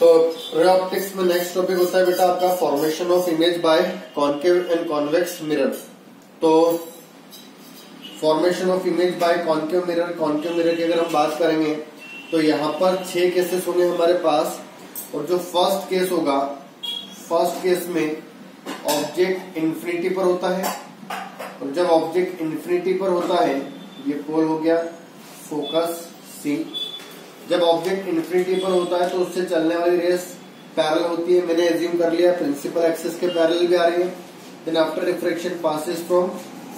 तो ray optics में next topic होता है बेटा आपका formation of image by concave and convex mirror. तो formation of image by concave mirror की अगर हम बात करेंगे तो यहाँ पर 6 केसेस होंगे हमारे पास। और जो फर्स्ट केस होगा, फर्स्ट केस में ऑब्जेक्ट इन्फिनिटी पर होता है। और जब ऑब्जेक्ट इन्फिनिटी पर होता है, ये पोल हो गया फोकस सी। जब ऑब्जेक्ट इन्फिनिटी पर होता है तो उससे चलने वाली रेस पैरेलल होती है। मैंने एज्यूम कर लिया प्रिंसिपल एक्सिस के पैरेलल भी आ रही है। Then after refraction passes from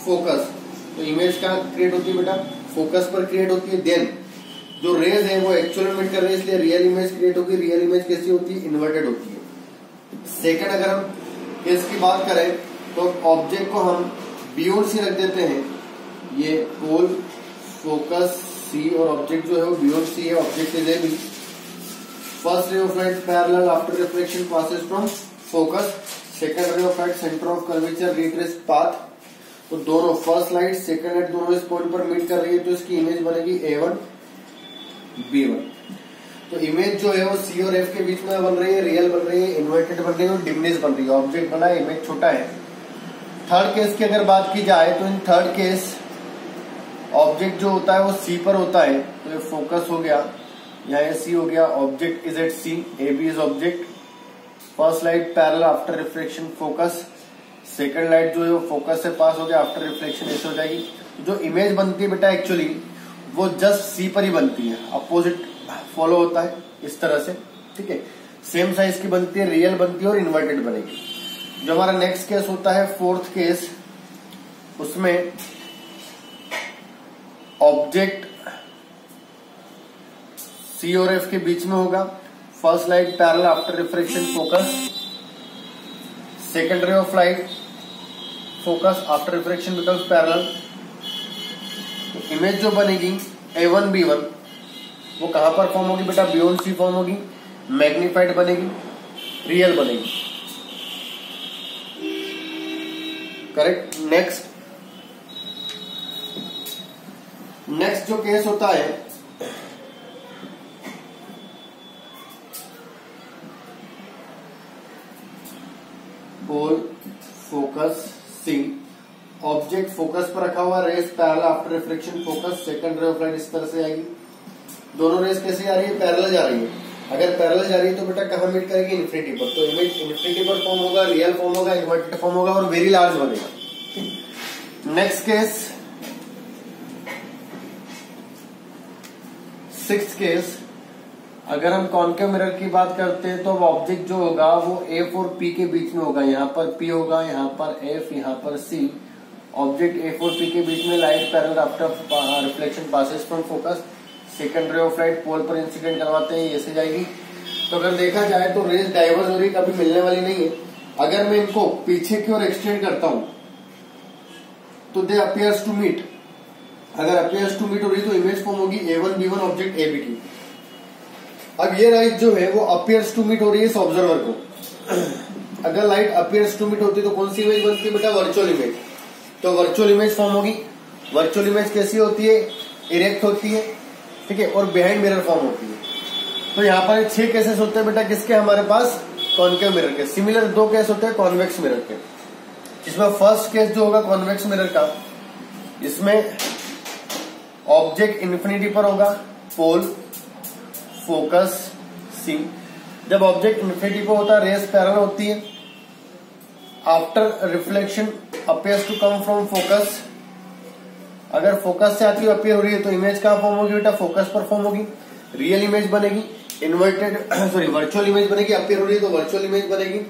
focus, तो इमेज कहाँ क्रिएट होती है बेटा? फोकस पर क्रिएट होती है। देन जो रेज है वो एक्चुअल इमेज कर रही है, इसलिए रियल इमेज क्रिएट होगी। रियल इमेज कैसी होती है? इन्वर्टेड होती है। सेकंड अगर हम केस की बात करें तो ऑब्जेक्ट को हम बी और सी रख देते हैं। ये पोल फोकस सी और ऑब्जेक्ट जो है वो बी और सी है। Object is A B. First ray of light parallel after reflection passes from focus. Second ray of light centre of curvature retrace path. तो दोनों फर्स्ट लाइट सेकंड लाइट दोनों इस पॉइंट पर मीट कर रही है, तो इसकी इमेज बनेगी A1 B1। तो इमेज जो है वो सी और एफ के बीच में बन रही है, रियल बन रही है, इन्वर्टेड बन रही है और डिमनेस बन रही है। ऑब्जेक्ट बना है, इमेज छोटा है। थर्ड केस की अगर बात की जाए तो इन थर्ड केस ऑब्जेक्ट जो होता है वो सी पर होता है, तो ये फोकस हो गया, यहाँ ये सी हो गया। Object is at C, A B is object. First light parallel after reflection focus. Second light जो है वो फोकस से पास हो गया, आफ्टर रिफ्लेक्शन ऐसे हो जाएगी। जो इमेज बनती है बेटा एक्चुअली वो जस्ट सी पर ही बनती है, अपोजिट फॉलो होता है इस तरह से, ठीक है। सेम साइज की बनती है, रियल बनती है और इन्वर्टेड बनेगी। जो हमारा नेक्स्ट केस होता है फोर्थ केस, उसमें ऑब्जेक्ट सी और एफ के बीच में होगा। First light parallel after reflection focus. Second ray of light focus after reflection becomes parallel. तो इमेज जो बनेगी A1 B1 वो कहां पर फॉर्म होगी बेटा? B और C फॉर्म होगी, मैग्निफाइड बनेगी, रियल बनेगी। करेक्ट। नेक्स्ट जो केस होता है pole focus C. Object focus पर रखा हुआ, rays parallel after reflection focus. Second ray of light इस तरह से आएगी। दोनों रेस कैसे जा रही है? पैरेलल जा रही है। अगर पैरेलल जा रही है तो बेटा कहां मीट करेगी? इन्फिनिटी पर। तो इमेज इन्फिनिटी पर फॉर्म होगा, रियल फॉर्म होगा, इन्वर्टेड फॉर्म होगा और वेरी लार्ज बनेगा। नेक्स्ट केस, सिक्स्थ केस, अगर हम कॉन्केव मिरर की बात करते हैं तो ऑब्जेक्ट जो होगा वो F और P के बीच में होगा। यहाँ पर P होगा, यहाँ पर F, यहाँ पर C। ऑब्जेक्ट F और P के बीच में light parallel after reflection passes from focus. Second ray of light pole पर इंसिडेंट करवाते हैं, ऐसे जाएगी। तो अगर देखा जाए तो रेज डाइवर्ज हो रही, कभी मिलने वाली नहीं है। अगर मैं इनको पीछे की ओर एक्सटेंड करता हूं तो दे अपीयर्स टू मीट। अगर अपीयर्स टू मीट हो रही तो इमेज फॉर्म होगी A1 B1 object A B की। अब ये लाइट जो है वो अपीयर्स टू मीट हो रही है इस ऑब्जर्वर को। अगर लाइट अपीयर्स टू मीट होती है तो कौन सी इमेज बनती है बेटा? Virtual image. तो वर्चुअल इमेज फॉर्म होगी। वर्चुअल इमेज कैसी होती है? इरेक्ट होती है, ठीक है, और बिहाइंड मिरर फॉर्म होती है। तो यहाँ पर 6 केसेस होते हैं बेटा किसके? हमारे पास कॉन्केव मिरर के। सिमिलर 2 केस होते हैं कॉन्वेक्स मिरर के। इसमें फर्स्ट केस जो होगा कॉन्वेक्स मिरर का, इसमें ऑब्जेक्ट इन्फिनिटी पर होगा, पोल फोकस सी। जब ऑब्जेक्ट इन्फिनिटी पर होता है रेस पैरेलल होती है, after reflection appears to come from focus. अगर फोकस से आती हुई अपीयर हो रही है तो इमेज कहां फॉर्म होगी बेटा? फोकस पर फॉर्म होगी, रियल इमेज बनेगी, इन्वर्टेड सॉरी वर्चुअल इमेज बनेगी। अपीयर हो रही है तो वर्चुअल इमेज बनेगी,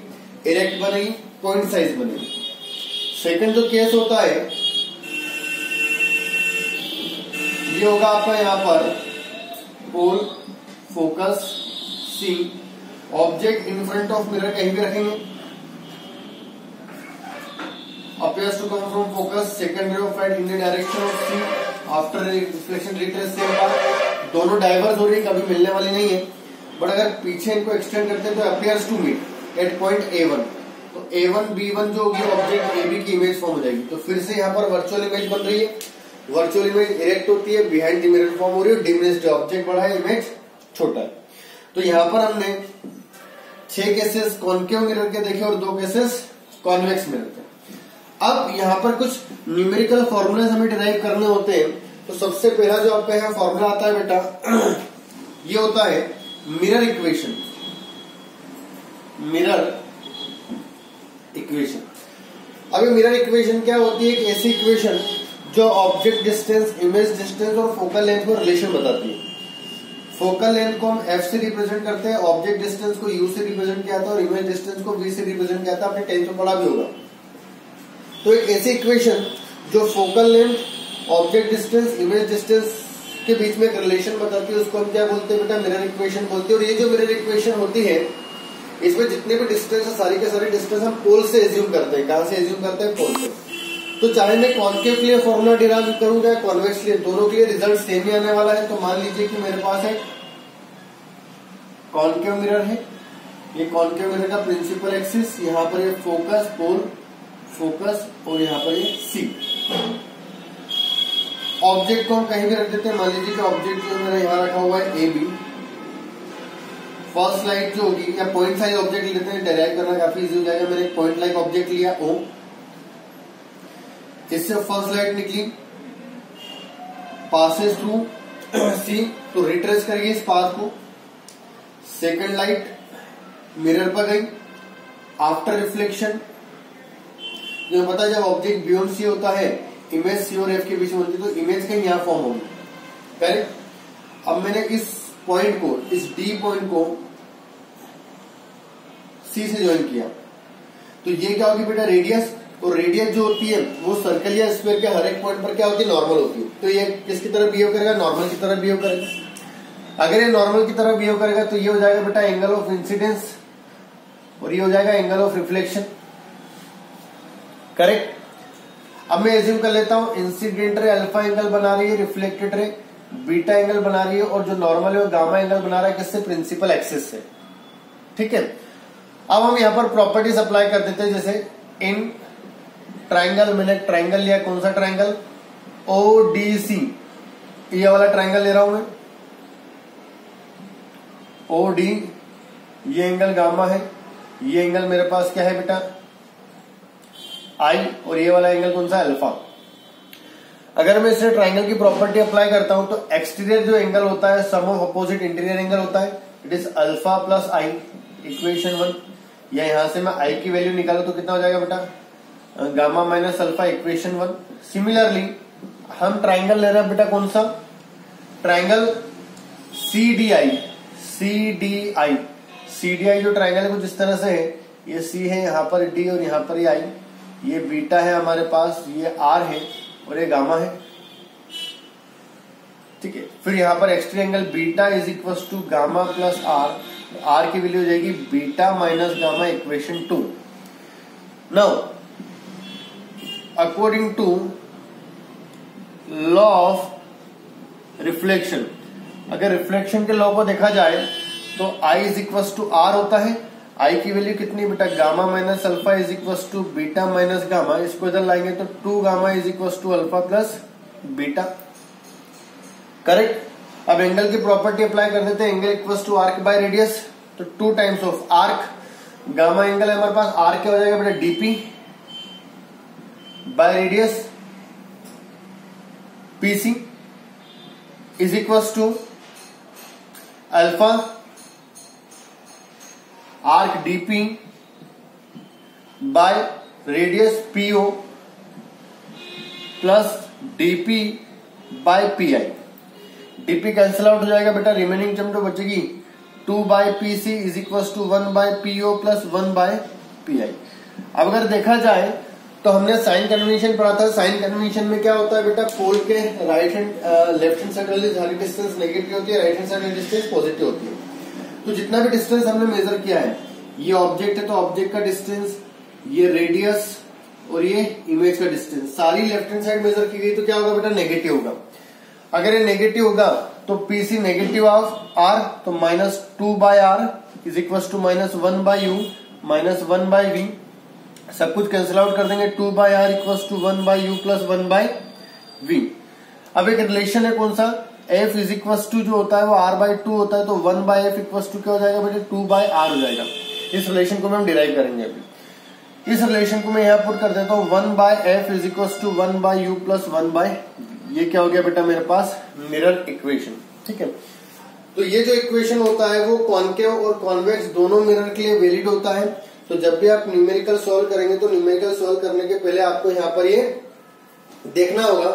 इरेक्ट बनेगी, पॉइंट साइज बनेगी। सेकंड जो केस होता है ये होगा आपका यहाँ पर pole focus C. Object in front of mirror कहीं भी रखेंगे, appears to come from focus. Second ray of light in the direction of C after reflection retrace same path। दोनों डाइवर्स हो रही है, कभी मिलने वाली नहीं है। बट अगर पीछे इनको एक्सटेंड करते हैं तो appears to meet at point A1। तो A1 B1 जो होगी ऑब्जेक्ट AB की इमेज फॉर्म हो जाएगी। तो फिर से यहाँ पर वर्चुअल इमेज बन रही है। वर्चुअल इमेज इरेक्ट होती है, बिहाइंड द मिरर फॉर्म हो रही है, डिमिनिश्ड ऑब्जेक्ट बड़ा है, इमेज छोटा है। तो यहाँ पर हमने 6 केसेस कॉन्केव मिरर के देखे और 2 केसेस कॉन्वेक्स मिरर के। अब यहाँ पर कुछ न्यूमेरिकल फॉर्मूले हमें डिराइव करने होते हैं। तो सबसे पहला जो आपका यहाँ फॉर्मूला आता है बेटा, ये होता है मिरर इक्वेशन। मिरर इक्वेशन, अब मिरर इक्वेशन क्या होती है? एक ऐसी इक्वेशन जो ऑब्जेक्ट डिस्टेंस, इमेज डिस्टेंस और फोकल लेंथ को रिलेशन बताती है। फोकल लेंथ को हम एफ से रिप्रेजेंट करते हैं, ऑब्जेक्ट डिस्टेंस को यू से रिप्रेजेंट किया था और इमेज डिस्टेंस को वी से रिप्रेजेंट किया था। आपने 10th में पढ़ा भी होगा। तो एक ऐसी इक्वेशन जो focal length, object distance, image distance के बीच में एक रिलेशन बताती है, उसको हम क्या बोलते हैं बेटा? मिरर इक्वेशन बोलते हैं। और ये जो मिरर इक्वेशन होती है, इसमें जितने भी डिस्टेंस है सारी के सारे डिस्टेंस हम पोल से एज्यूम करते हैं। कहां से एज्यूम करते हैं? पोल से। तो चाहे मैं कॉन्केव के लिए फॉर्मूला डिराइव करूंगा या कॉन्वेक्स के लिए, दोनों के लिए रिजल्ट सेम ही आने वाला है। तो मान लीजिए कि मेरे पास एक कॉन्केव मिरर है। ये कॉन्केव मिरर का प्रिंसिपल एक्सिस, यहाँ पर ये फोकस, पोल, फोकस और यहाँ पर ये सी। ऑब्जेक्ट को हम कहीं भी रख देते हैं। मान लीजिए कि ऑब्जेक्ट जो मेरा यहाँ रखा हुआ है ए बी। फर्स्ट लाइट जो होगी, या पॉइंट साइज ऑब्जेक्ट लेते हैं, डेराइव करना काफी इजी हो जाएगा। मैंने एक पॉइंट लाइक ऑब्जेक्ट लिया ओ, इससे फर्स्ट लाइट निकली, पासेस थ्रू सी, तो रिट्रेस करिए इस पाथ को। सेकंड लाइट मिरर पर गई, आफ्टर रिफ्लेक्शन, जो पता है जब ऑब्जेक्ट बियॉन्ड सी होता है, इमेज सी और एफ के बीच में होती है, तो इमेज कहीं यहां फॉर्म होगी। करेक्ट। अब मैंने इस पॉइंट को, इस डी पॉइंट को सी से ज्वाइन किया, तो ये क्या होगी बेटा? रेडियस। और रेडियस जो होती है वो सर्कल या स्क्वायर के हर एक पॉइंट पर क्या होती है? नॉर्मल होती है। तो ये किसकी तरह बिहेव करेगा? नॉर्मल की तरह बिहेव करेगा। अगर ये नॉर्मल की तरह बिहेव करेगा तो ये हो जाएगा बेटा एंगल ऑफ इंसिडेंस, और ये हो जाएगा एंगल ऑफ रिफ्लेक्शन। करेक्ट। अब मैं एज्यूम कर लेता हूं इंसिडेंट रे अल्फा एंगल बना रही है, रिफ्लेक्टेड रे बीटा एंगल बना रही है, और जो नॉर्मल है वो गामा एंगल बना रहा है। किससे? प्रिंसिपल एक्सिस से। ठीक है। अब हम यहां पर प्रॉपर्टीज अप्लाई कर देते हैं। जैसे इन ट्राइंगल, मैंने ट्राइंगल लिया, कौन सा ट्राइंगल? ओडीसी। ये वाला ट्राइंगल ले रहा हूं मैं, ओडी। ये एंगल गामा है, ये एंगल मेरे पास क्या है बेटा? आई, और ये वाला एंगल कौन सा? अल्फा। अगर मैं इसे ट्राइंगल की प्रॉपर्टी अप्लाई करता हूं तो एक्सटीरियर जो एंगल होता है सम ऑफ अपोजिट इंटीरियर एंगल होता है। It is alpha plus I, equation 1। या यहां से मैं आई की वैल्यू निकालू तो कितना हो जाएगा बेटा? Gamma minus alpha, equation 1। Similarly हम ट्राइंगल ले रहे हैं बेटा, कौन सा? Triangle C D I. C D I, C D I जो ट्राइंगल है कुछ इस तरह से है। ये सी है, यहाँ पर डी और यहाँ पर ये आई। ये बीटा है हमारे पास, ये आर है और ये गामा है। ठीक है। फिर यहां पर exterior angle beta is equal to gamma plus R. R की वैल्यू हो जाएगी beta minus gamma, equation 2। Now according to law of reflection, अगर रिफ्लेक्शन के लॉ को देखा जाए तो I is equal to R होता है। I की वैल्यू कितनी बेटा? Gamma minus alpha is equal to beta minus gamma. इसको इधर लाएंगे तो 2 gamma is equal to alpha plus beta. Correct. अब एंगल की प्रॉपर्टी अप्लाई कर देते हैं। Angle equal to arc by radius, तो 2 times of arc. Gamma angle है हमारे पास, आर क्या हो जाएगा बेटा? DP by radius, PC is equal to alpha arc DP by radius PO plus DP by PI. DP cancel out हो जाएगा बेटा, रिमेनिंग टर्म जो बचेगी 2 by PC is equal to 1 by PO plus 1 by pi. अब अगर देखा जाए तो हमने साइन कन्वेंशन पढ़ा था। साइन कन्वेंशन में क्या होता है बेटा? पोल के right hand, left hand side वाली सारी डिस्टेंस नेगेटिव होती है, राइट हैंड साइड वाली डिस्टेंस पॉजिटिव होती है। तो जितना भी डिस्टेंस हमने मेजर किया है, ये ऑब्जेक्ट है तो ऑब्जेक्ट का डिस्टेंस, ये रेडियस और ये इमेज का डिस्टेंस, सारी लेफ्ट हैंड साइड मेजर की गई तो क्या होगा बेटा? नेगेटिव होगा। अगर ये नेगेटिव होगा तो पीसी नेगेटिव ऑफ आर, तो minus 2 by R is equal to minus 1 by U minus 1 by V. सब कुछ कैंसिल आउट कर देंगे, 2 by R equal to 1 by U plus 1 by V. अब एक रिलेशन है कौन सा? एफ इज इक्वल टू जो होता है वो आर बाय 2 होता है, तो 1 बाय एफ इक्वल टू क्या हो जाएगा बेटे? 2 बाय आर हो जाएगा। इस रिलेशन को हम डिराइव करेंगे अभी। इस रिलेशन को मैं यहाँ पुट कर देता हूँ 1/f is equal to 1/u plus 1/, ये क्या हो गया बेटा मेरे पास मिरर इक्वेशन। ठीक है, तो ये जो इक्वेशन होता है वो कॉनकेव और कॉन्वेक्स दोनों मिरर के लिए वैलिड होता है। तो जब भी आप न्यूमेरिकल सॉल्व करेंगे तो न्यूमेरिकल सॉल्व करने के पहले आपको यहाँ पर ये देखना होगा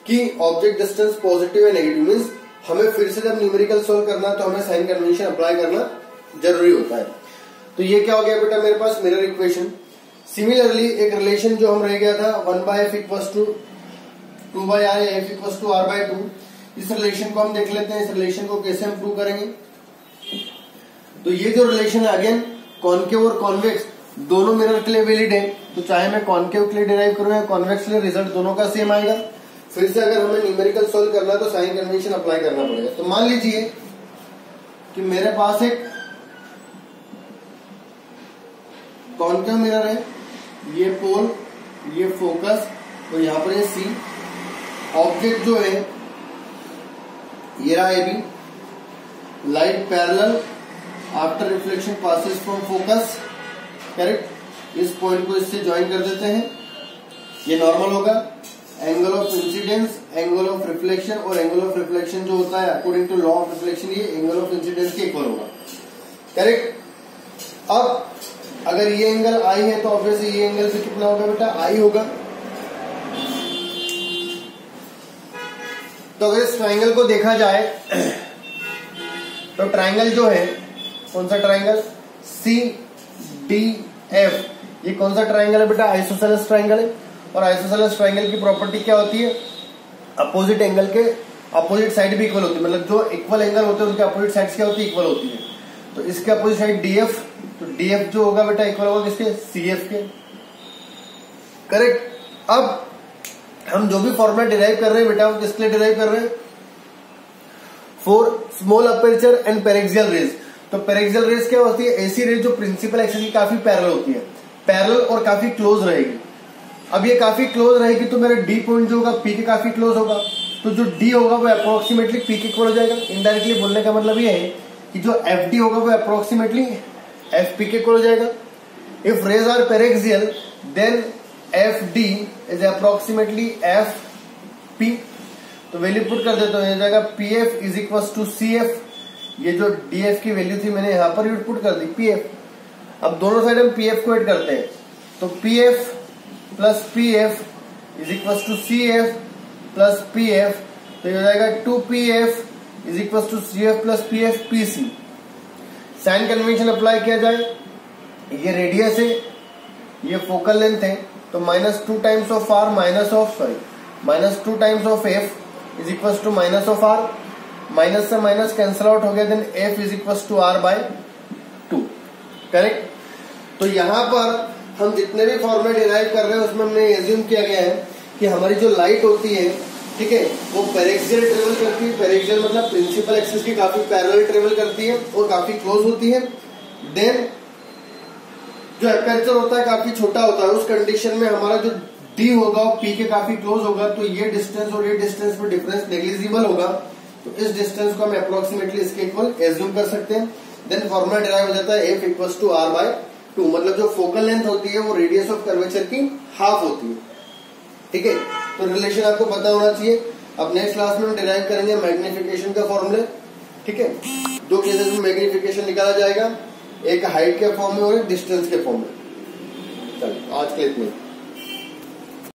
कि ऑब्जेक्ट डिस्टेंस पॉजिटिव है नेगेटिव, मीन्स हमें फिर से जब न्यूमेरिकल सॉल्व करना है तो हमें साइन कन्वेंशन अप्लाई करना जरूरी होता है। तो ये क्या हो गया बेटा मेरे पास मिरर इक्वेशन। सिमिलरली एक रिलेशन जो हम रह गया था 1/f इक्वल्स टू 2/r या f इक्वल्स टू r/2, इस रिलेशन को हम देख लेते हैं। इस रिलेशन को कैसे हम प्रूव करेंगे। तो ये जो रिलेशन है अगेन कॉनकेव और कॉन्वेक्स दोनों मिरर के लिए वैलिड है। तो चाहे मैं कॉनकेव के लिए डिराइव करूं या कॉन्वेक्स के लिए, रिजल्ट दोनों का सेम आएगा। फिर से अगर हमें न्यूमेरिकल सॉल्व करना है तो साइन कन्वेंशन अप्लाई करना पड़ेगा। तो मान लीजिए कि मेरे पास एक कॉनकेव मिरर है, ये पोल, ये फोकस, तो यहां पर ये सी। ऑब्जेक्ट जो है ये रहा A B, light parallel after reflection passes from focus, correct. इस पॉइंट को इससे ज्वाइन कर देते हैं, ये नॉर्मल होगा। Angle of incidence, angle of reflection, और एंगल ऑफ रिफ्लेक्शन जो होता है according to law of reflection ये एंगल ऑफ इंसिडेंस के इक्वल होगा, करेक्ट। अब अगर ये एंगल आई है तो ऑब्वियसली ये एंगल भी कितना होगा बेटा आई होगा। तो अगर इस ट्राइंगल को देखा जाए तो ट्राइंगल जो है कौन सा ट्राइंगल CDF, ये कौन सा ट्राइंगल है बेटा आइसोसेलेस ट्राइंगल है। और आइसोसेलेस ट्राइंगल की प्रॉपर्टी क्या होती है, अपोजिट एंगल के अपोजिट साइड भी इक्वल होती है, मतलब जो इक्वल एंगल होते हैं उनके अपोजिट साइड्स क्या होती है इक्वल होती है। तो इसके अपोजिट साइड DF, तो DF जो होगा बेटा इक्वल होगा किसके CF के, करेक्ट। अब हम जो भी फॉर्मूला डिराइव कर रहे हैं बेटा वो किसके लिए डिराइव कर रहे हैं, for small aperture and paraxial rays. तो पेरिक्सियल रेज क्या होती है, ऐसी रेज जो प्रिंसिपल एक्सिस की काफी पैरेलल होती है, पैरेलल और काफी क्लोज रहेगी। अब ये काफी क्लोज रहेगी तो मेरा डी पॉइंट जो होगा पी के काफी क्लोज होगा, तो जो डी होगा वो अप्रोक्सीमेटली पी के इक्वल हो जाएगा। इनडायरेक्टली बोलने का मतलब ये है कि जो एफ डी होगा वो अप्रोक्सीमेटली एफ पी के इक्वल हो जाएगा। If rays are paraxial then F D is approximately F P. तो वैल्यू पुट कर देता हूं, ये जाएगा P F is equal to C F. ये जो डी एफ की वैल्यू थी मैंने यहां पर पुट कर दी पी एफ। अब दोनों साइड हम पी एफ को ऐड करते हैं, तो P F plus P F is equal to C F plus P F. तो ये हो जाएगा 2pf is equal to C F plus P F P C. Sign convention apply किया जाए, ये रेडियस है, ये फोकल लेंथ है, तो -2 times of R -2 times of F is equal to minus of R. Minus से माइनस कैंसल आउट हो गया, then F is equal to r/2, correct. तो यहां पर हम जितने भी फॉर्मूले डिराइव कर रहे हैं उसमें हमने एज्यूम किया गया है कि हमारी जो लाइट होती है, ठीक है, वो पेरिक्सियल ट्रेवल करती है। पेरिक्सियल मतलब प्रिंसिपल एक्सिस की काफी पैरेलल ट्रेवल करती है और काफी क्लोज होती है। देन जो एपर्चर होता है काफी छोटा होता है, उस कंडीशन में हमारा जो डी होगा वो पी के काफी क्लोज होगा, तो ये डिस्टेंस और ये डिस्टेंस में डिफरेंस नेग्लिजिबल होगा। तो इस डिस्टेंस को हम अप्रोक्सीमेटली इसके इक्वल एज्यूम कर सकते हैं। देन फॉर्मूला डिराइव हो जाता है एफ इक्वल टू r/2, मतलब जो फोकल लेंथ होती है वो रेडियस ऑफ कर्वेचर की हाफ होती है, ठीक है। तो रिलेशन आपको पता होना चाहिए। अब नेक्स्ट क्लास में हम डिराइव करेंगे मैग्निफिकेशन का फॉर्मूले, ठीक है। 2 केसेस में मैग्निफिकेशन निकाला जाएगा, एक हाइट के फॉर्म में और एक डिस्टेंस के फॉर्म में। चलिए आज के लिए इतना ही।